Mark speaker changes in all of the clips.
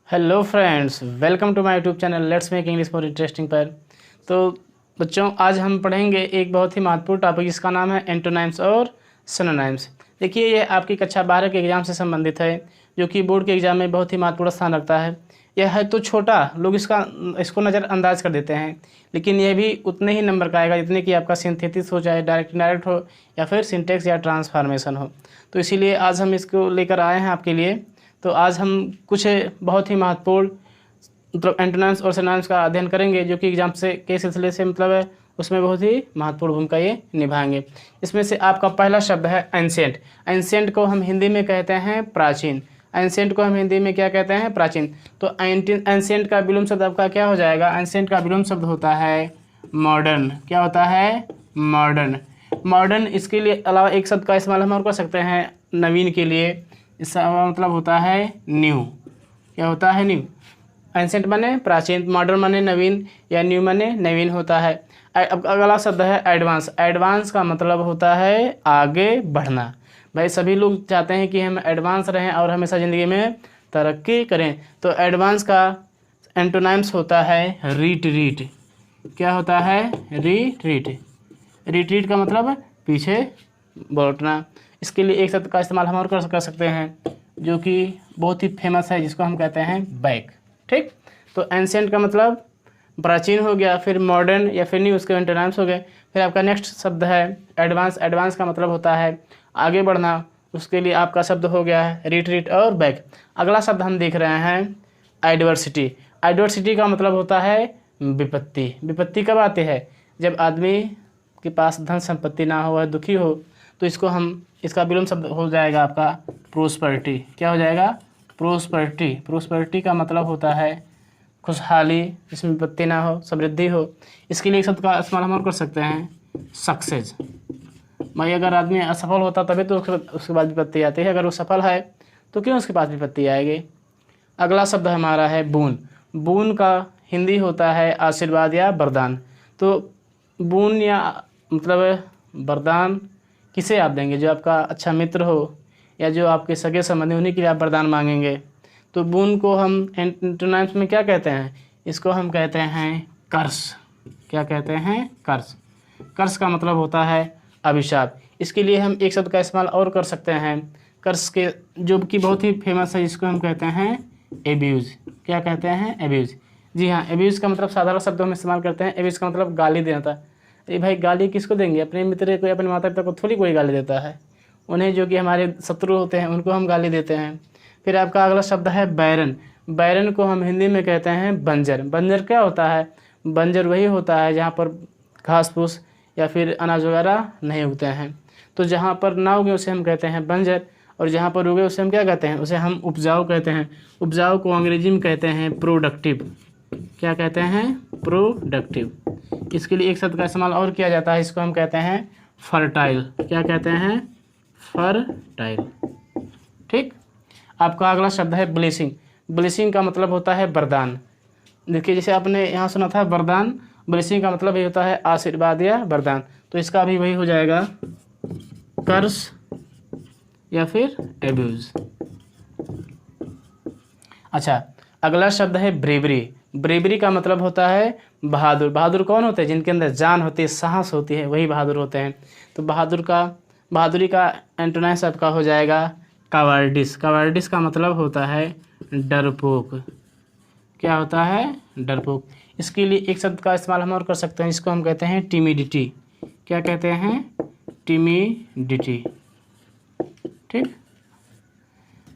Speaker 1: Hello friends, welcome to my YouTube channel let's make English for interesting पर। तो बच्चों, आज हम पढ़ेंगे एक बहुत ही महत्वपूर्ण टॉपिक जिसका नाम है एंटोनाइम्स और सिनोनिम्स। देखिए, ये आपकी कक्षा 12 के एग्ज़ाम से संबंधित है, जो कि बोर्ड के एग्ज़ाम में बहुत ही महत्वपूर्ण स्थान रखता है। यह है तो छोटा, लोग इसको नज़रअंदाज कर देते हैं, लेकिन यह भी उतने ही नंबर का आएगा जितने कि आपका सिंथेसिस हो, चाहे डायरेक्ट इनडायरेक्ट हो, या फिर सिंटेक्स या ट्रांसफॉर्मेशन हो। तो इसीलिए आज हम इसको लेकर आए हैं आपके लिए। तो आज हम कुछ बहुत ही महत्वपूर्ण मतलब एंटोनिम्स और सिनोनिम्स का अध्ययन करेंगे, जो कि एग्जाम से के सिलसिले से मतलब है उसमें बहुत ही महत्वपूर्ण भूमिका ये निभाएंगे। इसमें से आपका पहला शब्द है एंशिएंट। एंशिएंट को हम हिंदी में कहते हैं प्राचीन। एंशिएंट को हम हिंदी में क्या कहते हैं? प्राचीन। तो एंशिएंट का विलोम शब्द आपका क्या हो जाएगा? एंशिएंट का विलोम शब्द होता है मॉडर्न। क्या होता है? मॉडर्न। मॉडर्न, इसके लिए अलावा एक शब्द का इस्तेमाल हम और कर सकते हैं नवीन के लिए। इसका मतलब होता है न्यू। क्या होता है? न्यू। एंशिएंट माने प्राचीन, मॉडर्न माने नवीन, या न्यू माने नवीन होता है। अब अगला शब्द है एडवांस। एडवांस का मतलब होता है आगे बढ़ना। भाई, सभी लोग चाहते हैं कि हम एडवांस रहें और हमेशा ज़िंदगी में तरक्की करें। तो एडवांस का एंटोनिम्स होता है रिट्रीट। क्या होता है? रिट्रीट। रिट्रीट का मतलब पीछे लौटना। इसके लिए एक शब्द का इस्तेमाल हम और कर सकते हैं, जो कि बहुत ही फेमस है, जिसको हम कहते हैं बैक। ठीक। तो एंशिएंट का मतलब प्राचीन हो गया, फिर मॉडर्न या फिर न्यू, उसके एंटोनिम्स हो गए। फिर आपका नेक्स्ट शब्द है एडवांस। एडवांस का मतलब होता है आगे बढ़ना। उसके लिए आपका शब्द हो गया है रिट्रीट और बैक। अगला शब्द हम देख रहे हैं एडवर्सिटी। एडवर्सिटी का मतलब होता है विपत्ति। विपत्ति कब आती है? जब आदमी के पास धन संपत्ति ना हो, वह दुखी हो, तो इसका विलोम शब्द हो जाएगा आपका प्रोस्पेरिटी। क्या हो जाएगा? प्रोस्पेरिटी। प्रोस्पेरिटी का मतलब होता है खुशहाली, जिसमें विपत्ति ना हो, समृद्धि हो। इसके लिए एक शब्द का इस्तेमाल हम और कर सकते हैं सक्सेस। भाई, अगर आदमी असफल होता तभी तो उसके बाद विपत्ति आती है, अगर वो सफल है तो क्यों उसके पास विपत्ति आएगी। अगला शब्द हमारा है बून। बून का हिंदी होता है आशीर्वाद या वरदान। तो बून या मतलब वरदान किसे आप देंगे? जो आपका अच्छा मित्र हो या जो आपके सगे संबंधी, उन्हीं के लिए आप वरदान मांगेंगे। तो बून को हम एंटोनिम्स में क्या कहते हैं? इसको हम कहते हैं कर्स। क्या कहते हैं? कर्स। कर्स का मतलब होता है अभिशाप। इसके लिए हम एक शब्द का इस्तेमाल और कर सकते हैं कर्स के, जो कि बहुत ही फेमस है, जिसको हम कहते हैं एब्यूज़। क्या कहते हैं? एब्यूज़। जी हाँ, एब्यूज़ का मतलब साधारण शब्द हम इस्तेमाल करते हैं। एब्यूज़ का मतलब गाली देना था। अरे भाई, गाली किसको देंगे? अपने मित्र को या अपने माता पिता को थोड़ी कोई गाली देता है। उन्हें, जो कि हमारे शत्रु होते हैं, उनको हम गाली देते हैं। फिर आपका अगला शब्द है बैरन। बैरन को हम हिंदी में कहते हैं बंजर। बंजर क्या होता है? बंजर वही होता है जहाँ पर घास फूस या फिर अनाज वगैरह नहीं उगते हैं। तो जहाँ पर ना उगे उसे हम कहते हैं बंजर, और जहाँ पर उगे उसे हम क्या कहते हैं? उसे हम उपजाऊ कहते हैं। उपजाऊ को अंग्रेजी में कहते हैं प्रोडक्टिव। क्या कहते हैं? प्रोडक्टिव। इसके लिए एक शब्द का इस्तेमाल और किया जाता है, इसको हम कहते हैं फर्टाइल। क्या कहते हैं? फर्टाइल। ठीक। आपका अगला शब्द है ब्लेसिंग। ब्लेसिंग का मतलब होता है वरदान। देखिए, जैसे आपने यहाँ सुना था वरदान, ब्लेसिंग का मतलब ये होता है आशीर्वाद या वरदान। तो इसका भी वही हो जाएगा कर्स या फिर एब्यूज। अच्छा, अगला शब्द है ब्रेवरी। ब्रेवरी का मतलब होता है बहादुर। बहादुर कौन होते हैं? जिनके अंदर जान होती है, साहस होती है, वही बहादुर होते हैं। तो बहादुरी का एंटोनिम्स आपका हो जाएगा कावार्डिस। कावार्डिस का मतलब होता है डरपोक। क्या होता है? डरपोक। इसके लिए एक शब्द का इस्तेमाल हम और कर सकते हैं, जिसको हम कहते हैं टिमिडिटी। क्या कहते हैं? टिमिडिटी। ठीक।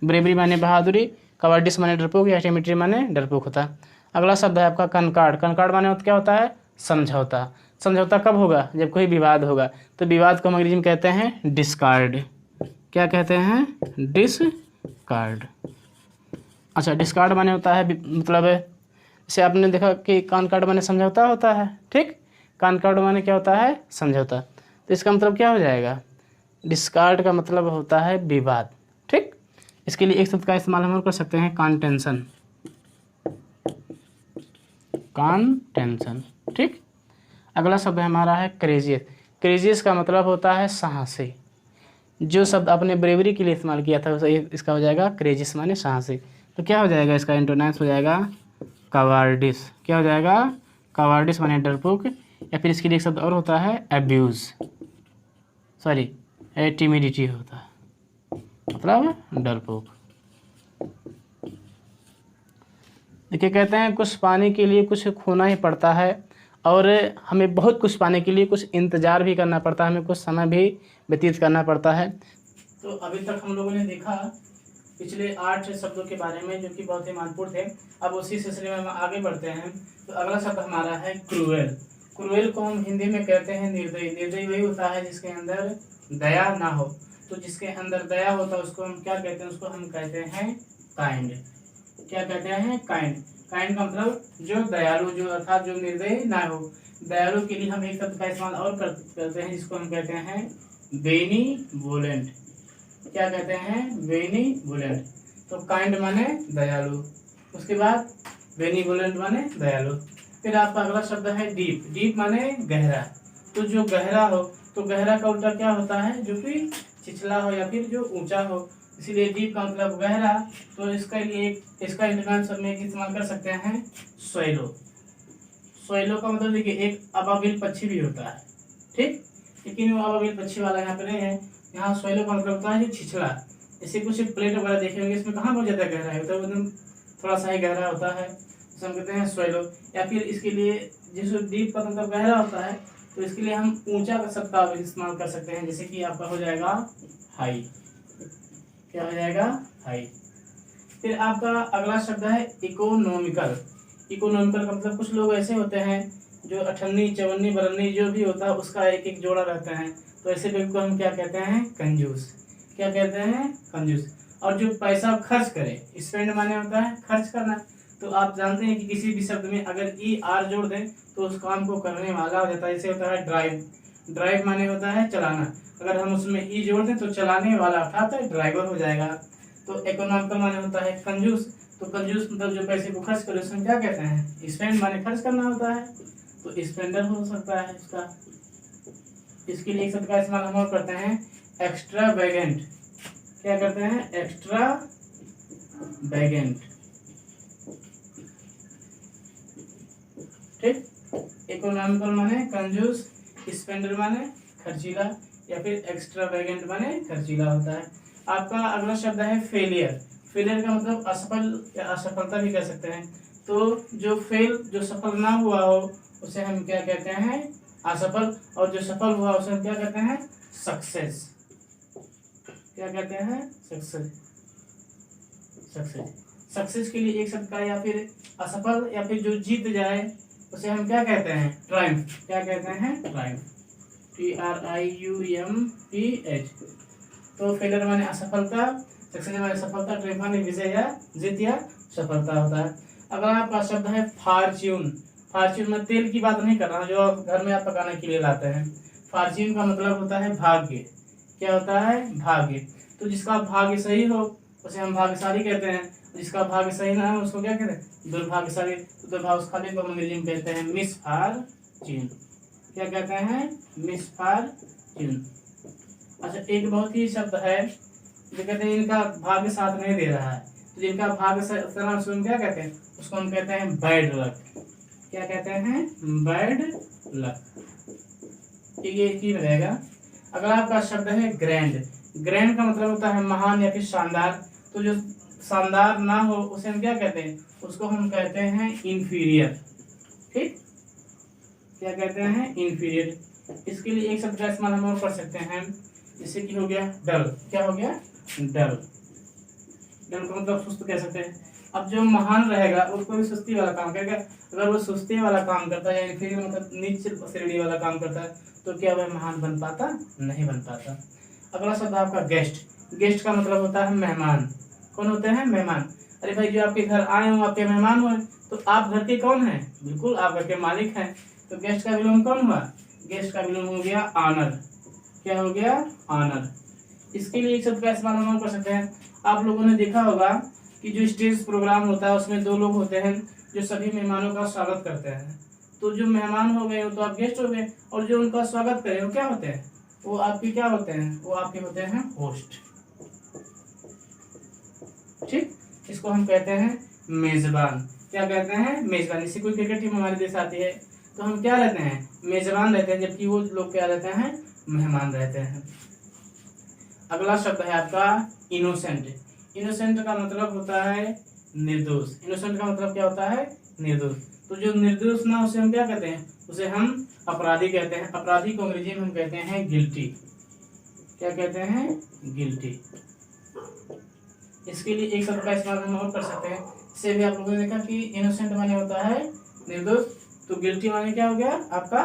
Speaker 1: ब्रेवरी माने बहादुरी, कावार्डिस माने डरपोक, या टिमिडिटी माने डरपोक होता है। अगला शब्द है आपका कनकार्ड। कनकार्ड माने क्या होता है? समझौता। समझौता कब होगा? जब कोई विवाद होगा। तो विवाद को हम अंग्रेजी में कहते हैं डिस्कार्ड। क्या कहते हैं? डिस्कार्ड। अच्छा, डिस्कार्ड माने होता है मतलब जैसे आपने देखा कि कनकार्ड माने समझौता होता है। ठीक। कनकार्ड माने क्या होता है? समझौता। तो इसका मतलब क्या हो जाएगा? डिस्कार्ड का मतलब होता है विवाद। ठीक। इसके लिए एक शब्द का इस्तेमाल हम और कर सकते हैं कॉन्टेंशन। कॉन्टेंशन। ठीक। अगला शब्द हमारा है करेजियस। करेजियस का मतलब होता है साहसी। जो शब्द आपने ब्रेवरी के लिए इस्तेमाल किया था, इसका हो जाएगा करेजियस माने साहसी। तो क्या हो जाएगा, इसका एंटोनाइम्स हो जाएगा कवार्डिस। क्या हो जाएगा, कवार्डिस माने डरपोक। या फिर इसके लिए एक शब्द और होता है एब्यूज़, सॉरी टिमिडिटी होता है, मतलब डरपोक। देखिए कहते हैं कुछ पाने के लिए कुछ खोना ही पड़ता है, और हमें बहुत कुछ पाने के लिए कुछ इंतज़ार भी करना पड़ता है, हमें कुछ समय भी व्यतीत करना पड़ता है। तो अभी तक हम लोगों ने देखा पिछले 8 शब्दों के बारे में जो कि बहुत ही महत्वपूर्ण थे। अब उसी सिलसिले में हम आगे बढ़ते हैं। तो अगला शब्द हमारा है क्रूएल। क्रूएल को हम हिंदी में कहते हैं निर्दयी। निर्दयी वही होता है जिसके अंदर दया ना हो। तो जिसके अंदर दया होता है उसको हम क्या कहते हैं, उसको हम कहते हैं काइंड। क्या कहते हैं, काइंड। काइंड का मतलब जो दयालु, जो अर्थात जो निर्दयी ना हो। दयालु के लिए हम एक शब्द का इस्तेमाल और करते हैं जिसको हम कहते हैं बेनीवोलेंट। क्या कहते हैं, बेनीवोलेंट। तो काइंड माने दयालु, उसके बाद बेनीवोलेंट माने दयालु। फिर आपका अगला शब्द है डीप। डीप माने गहरा। तो जो गहरा हो, तो गहरा का उल्टा क्या होता है, जो कि छिछला हो या फिर जो ऊंचा हो, इसीलिए डीप का मतलब गहरा। तो इसके लिए इसका इंटरनाम शब्द में इस्तेमाल कर सकते हैं स्वैलो। स्वैलो का मतलब देखिए एक अबाबिल पक्षी भी होता है, ठीक, लेकिन वो अबाबिल पक्षी वाला यहाँ पे नहीं है। यहाँ स्वैलो का मतलब होता है छिछला। जैसे कुछ प्लेट वगैरह देखे होंगे, इसमें कहाँ बहुत ज़्यादा गहरा होता है, एकदम थोड़ा सा ही गहरा होता है, तो हम कहते हैं स्वैलो। या फिर इसके लिए जिस डीप का मतलब गहरा होता है, तो इसके लिए हम ऊंचा शब्द का इस्तेमाल कर सकते हैं, जैसे कि आपका हो जाएगा हाई। क्या हो जाएगा, हाई। फिर आपका अगला शब्द है इकोनॉमिकल। इकोनॉमिकल का मतलब कुछ लोग ऐसे होते हैं जो अठन्नी चवन्नी बरन्नी जो भी होता है उसका एक एक जोड़ा रहता है, तो ऐसे व्यक्ति को हम क्या कहते हैं, कंजूस। क्या कहते हैं, कंजूस। और जो पैसा खर्च करे, स्पेंड माने होता है खर्च करना। तो आप जानते हैं कि किसी भी शब्द में अगर ई आर जोड़ दें तो उस काम को करने वाला हो जाता है। जैसे होता है ड्राइव। ड्राइव माने होता है चलाना, अगर हम उसमें ई जोड़ दें तो चलाने वाला अर्थात ड्राइवर हो जाएगा। तो इकोनॉमिकल माने होता है कंजूस। तो कंजूस मतलब जो पैसे को खर्च करे उसमें क्या कहते हैं, स्पेंड माने खर्च करना होता है, तो स्पेंडर हो सकता है इसका। इसके लिए एक शब्द का इस्तेमाल हम और करते हैं एक्स्ट्रा वैगेंट। क्या करते हैं, एक्स्ट्रा वैगेंट, ठीक। इकोनॉमिकल माने कंजूस, स्पेंडर माने खर्चीला, या फिर एक्स्ट्रा वैगेंट माने खर्चीला होता है। आपका अगला शब्द है फेलियर। फेलियर का मतलब असफल या असफलता भी कह सकते हैं। तो जो सफल ना हुआ हो उसे हम क्या कहते हैं, असफल। और जो सफल हुआ उसे हम क्या कहते हैं, सक्सेस। क्या कहते हैं, सक्सेस। सक्सेस सक्सेस के लिए एक शब्द का, या फिर असफल या फिर जो जीत जाए उसे हम क्या कहते हैं, ट्रायम्फ। क्या कहते हैं, ट्रायम्फ। TRIUMPH। तो फेलियर माने असफलता, सक्सेस माने सफलता, ट्रायम्फ माने विजय या जीत या सफलता होता है। अगला आपका शब्द है फॉर्च्यून। फॉर्च्यून में तेल की बात नहीं कर रहा हूँ जो आप घर में आप पकाने के लिए लाते हैं। फॉर्च्यून का मतलब होता है भाग्य। क्या होता है, भाग्य। तो जिसका भाग्य सही हो उसे हम भाग्यशाली कहते हैं, जिसका भाग्य सही ना हो उसको क्या कहते हैं, दुर्भाग्यशाली। तो दुर्भाग्यशाली को हम अंग्रेजी में कहते हैं मिसफॉर्च्यून। क्या कहते हैं, मिसफॉर्च्यून। अच्छा, एक बहुत ही शब्द है जो कहते हैं इनका भाग्य साथ नहीं दे रहा है, तो जिनका भाग्य उसको क्या कहते हैं, उसको हम कहते हैं बैड लक। क्या कहते हैं, बैड लक। ये एक ही रहेगा। अगला आपका शब्द है ग्रैंड। ग्रैंड का मतलब होता है महान या फिर शानदार। तो जो शानदार ना हो उसे हम क्या कहते हैं, उसको हम कहते हैं इंफीरियर, ठीक। क्या कहते हैं, इंफीरियर। इसके लिए एक शब्द का इस्तेमाल हम और कर सकते हैं, जैसे कि हो गया डल। क्या हो गया, डल। डल का मतलब सुस्त कह सकते हैं। अब जो महान रहेगा उसको भी सुस्ती वाला काम करेगा। अगर वो सुस्ती वाला काम करता है या फिर मतलब नीचे श्रेणी वाला काम करता है तो क्या वह महान बन पाता, नहीं बन पाता। अगला शब्द आपका गेस्ट। गेस्ट का मतलब होता है मेहमान। कौन होते हैं, मेहमान। अरे भाई जो आपके घर आए हो, आपके मेहमान हुए, तो आप घर के कौन हैं, बिल्कुल आप घर के मालिक हैं। तो गेस्ट का विलोम कौन हुआ, गेस्ट का विलोम हो गया ऑनर। क्या हो गया, ऑनर। इसके लिए एक शब्द का इस्तेमाल हम कर सकते हैं। आप लोगों ने देखा होगा कि जो स्टेज प्रोग्राम होता है उसमें 2 लोग होते हैं जो सभी मेहमानों का स्वागत करते हैं। तो जो मेहमान हो गए तो आप गेस्ट हो गए, और जो उनका स्वागत करें वो क्या होते हैं, वो आपके क्या होते हैं, वो आपके होते हैं होस्ट, ठीक। इसको हम कहते हैं मेजबान। क्या कहते हैं? मेजबान। जैसे कोई क्रिकेट टीम हमारे देश आती है तो हम क्या रहते हैं? मेजबान रहते हैं, जबकि वो लोग क्या रहते हैं? मेहमान रहते हैं। अगला शब्द है आपका इनोसेंट। इनोसेंट का मतलब होता है निर्दोष। इनोसेंट का मतलब क्या होता है? निर्दोष। तो जो निर्दोष ना, उसे हम क्या कहते हैं? उसे हम अपराधी कहते हैं। अपराधी को अंग्रेजी में हम कहते हैं गिल्टी। क्या कहते हैं? गिल्टी। इसके लिए एक शब्द का इस्तेमाल हम और कर सकते हैं। इससे भी आप लोगों ने देखा कि इनोसेंट माने होता है निर्दोष, तो गिल्टी माने क्या हो गया आपका?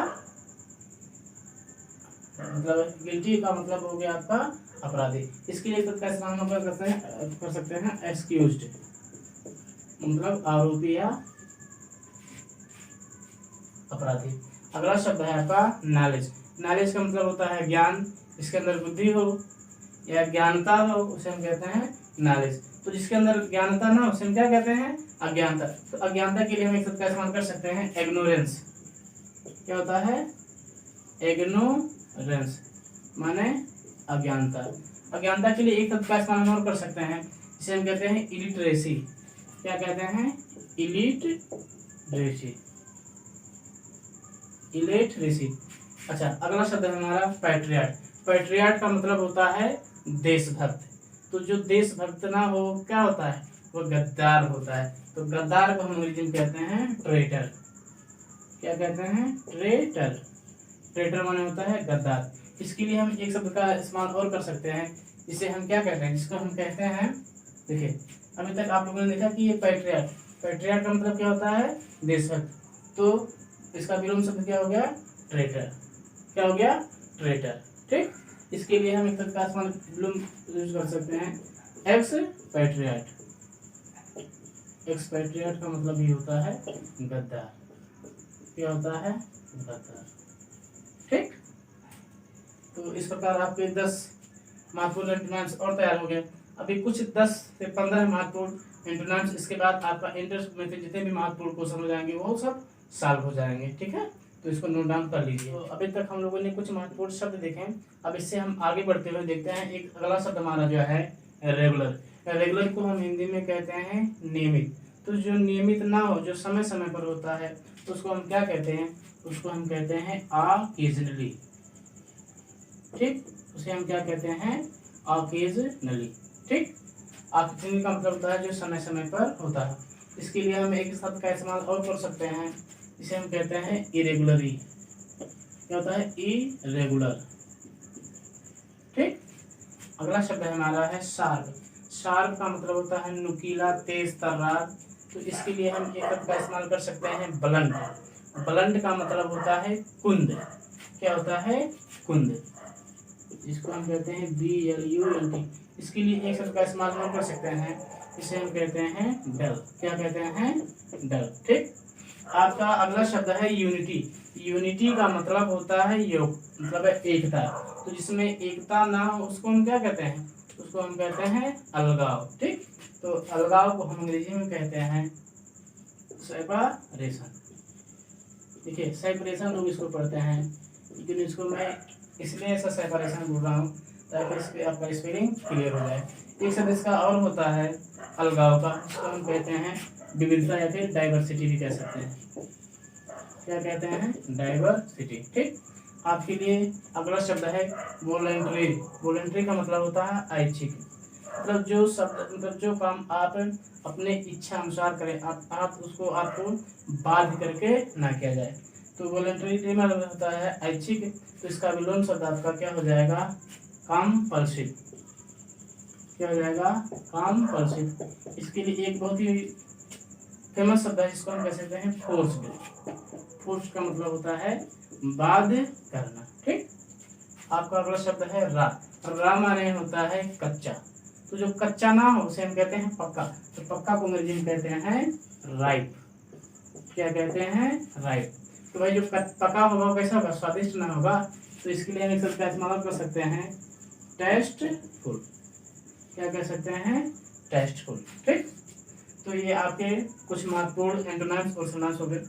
Speaker 1: मतलब गिल्टी का मतलब हो गया आपका अपराधी। इसके लिए शब्द का इस्तेमाल हम कर सकते हैं एक्सक्यूज्ड, मतलब आरोपी या अपराधी। अगला शब्द है आपका नॉलेज। नॉलेज का मतलब होता है ज्ञान। इसके अंदर बुद्धि हो या ज्ञानता हो, उसे हम कहते हैं नॉलेज। तो जिसके अंदर ज्ञानता ना हो, उसे हम क्या कहते हैं? अज्ञानता। तो अज्ञानता के लिए हम एक शब्द का इस्तेमाल कर सकते हैं इग्नोरेंस। क्या होता है? इग्नोरेंस माने अज्ञानता। अज्ञानता के लिए एक शब्द का इस्तेमाल हम और कर सकते हैं, इसे हम कहते हैं इलिटरेसी। क्या कहते हैं? इलिटरेसी। इलिटरेसी। अच्छा, अगला शब्द है हमारा पैट्रियट। पैट्रियट का मतलब होता है देशभक्त। तो जो देशभक्त ना हो क्या होता है? वो गद्दार होता है। तो गद्दार को हम अंग्रेजी में कहते हैं ट्रेटर। क्या कहते हैं? ट्रेटर। ट्रेटर माने होता है गद्दार। इसके लिए हम एक शब्द का इस्तेमाल और कर सकते हैं, जिसे हम क्या कहते हैं? जिसको हम कहते हैं, देखिए अभी तक आप लोगों ने देखा कि ये पैट्रियट। पैट्रियट का मतलब क्या होता है? देशभक्त। तो इसका विलोम शब्द क्या हो गया? ट्रेटर। क्या हो गया? ट्रेटर। ठीक। इसके लिए हम एक शब्द का इस्तेमाल विलोम यूज कर सकते हैं एक्स पैट्रियट। एक्स पैट्रियट का मतलब ये होता है गद्दार। क्या होता है? गद्दार। ठीक। तो इस प्रकार आपके 10 महत्वपूर्ण एंटोनिम्स और तैयार हो गए। अभी कुछ 10 से 15 महत्वपूर्ण एंटोनिम्स, इसके बाद आपका इंटर में से जितने भी महत्वपूर्ण क्वेश्चन हो जाएंगे वो सब सॉल्व हो जाएंगे। ठीक है, तो इसको नोट डाउन कर लीजिए। तो अभी तक हम लोगों ने कुछ महत्वपूर्ण शब्द देखे। अब इससे हम आगे बढ़ते हुए देखते हैं एक अगला शब्द हमारा जो है रेगुलर। रेगुलर को हम हिंदी में कहते हैं नियमित। तो जो नियमित ना हो, जो समय समय पर होता है, तो उसको हम क्या कहते हैं? उसको हम कहते हैं ऑकेजनली। ठीक, उसे हम क्या कहते हैं? ऑकेजनली। ठीक, ऑकेजनली का मतलब होता है जो समय समय पर होता है। इसके लिए हम एक शब्द का इस्तेमाल और कर सकते हैं, इसे हम कहते हैं इरेगुलरी। क्या होता है? इरेगुलर। ठीक। अगला शब्द हमारा है शार्प। शार्प का मतलब होता है नुकीला, तेज तर्रार। तो इसके लिए हम एक शब्द का इस्तेमाल कर सकते हैं ब्लंट। ब्लंट का मतलब होता है कुंद। क्या होता है? कुंद, जिसको हम कहते हैं BLUNT। इसके लिए एक शब्द का इस्तेमाल हम कर सकते हैं, इसे हम कहते हैं डल। क्या कहते हैं? डल। ठीक। आपका अगला शब्द है यूनिटी। यूनिटी का मतलब होता है योग, मतलब है एकता। तो जिसमें एकता ना हो उसको हम क्या कहते हैं? उसको हम कहते हैं अलगाव। ठीक। तो अलगाव को हम अंग्रेजी में कहते हैं सेपरेशन। देखिए सेपरेशन लोग इसको पढ़ते हैं, लेकिन इसको मैं इसलिए ऐसा सेपरेशन बोल रहा हूँ ताकि इस पे आपका स्पेलिंग क्लियर हो जाए। एक शब्द इसका और होता है अलगाव का, इसको हम कहते हैं विविधता या फिर डाइवर्सिटी भी कह सकते हैं। क्या कहते हैं? डाइवर्सिटी। ठीक। आपके लिए अगला शब्द है वॉलंटरी। वॉलंटरी का मतलब होता है ऐच्छिक। मतलब जो शब्द, मतलब जो काम आप अपने इच्छा अनुसार करें, आप उसको आपको बाध्य करके ना किया जाए। तो वॉलंटरी मतलब होता है ऐच्छिक। तो इसका विलोम शब्द आपका क्या हो जाएगा? कंपल्सिव। क्या हो जाएगा? कंपल्सिव। इसके लिए एक बहुत ही फेमस शब्द है, जिसको हम कह सकते हैं फोर्स्ड। फोर्स का मतलब होता है बाध्य करना। ठीक। आपका अगला शब्द है रा। रा माने होता है कच्चा। तो जो कच्चा ना हो उसे हम कहते हैं पक्का। तो पक्का को अंग्रेजी में कहते हैं राइप। क्या कहते हैं? राइप। तो भाई जो पका होगा वो कैसा होगा? स्वादिष्ट ना होगा। तो इसके लिए हम एक शब्द का इस्तेमाल कर सकते हैं टेस्टफुल। क्या कह सकते हैं? टेस्टफुल। ठीक। तो ये आपके कुछ महत्वपूर्ण एंटोनिम्स और सिनोनिम्स हो गए।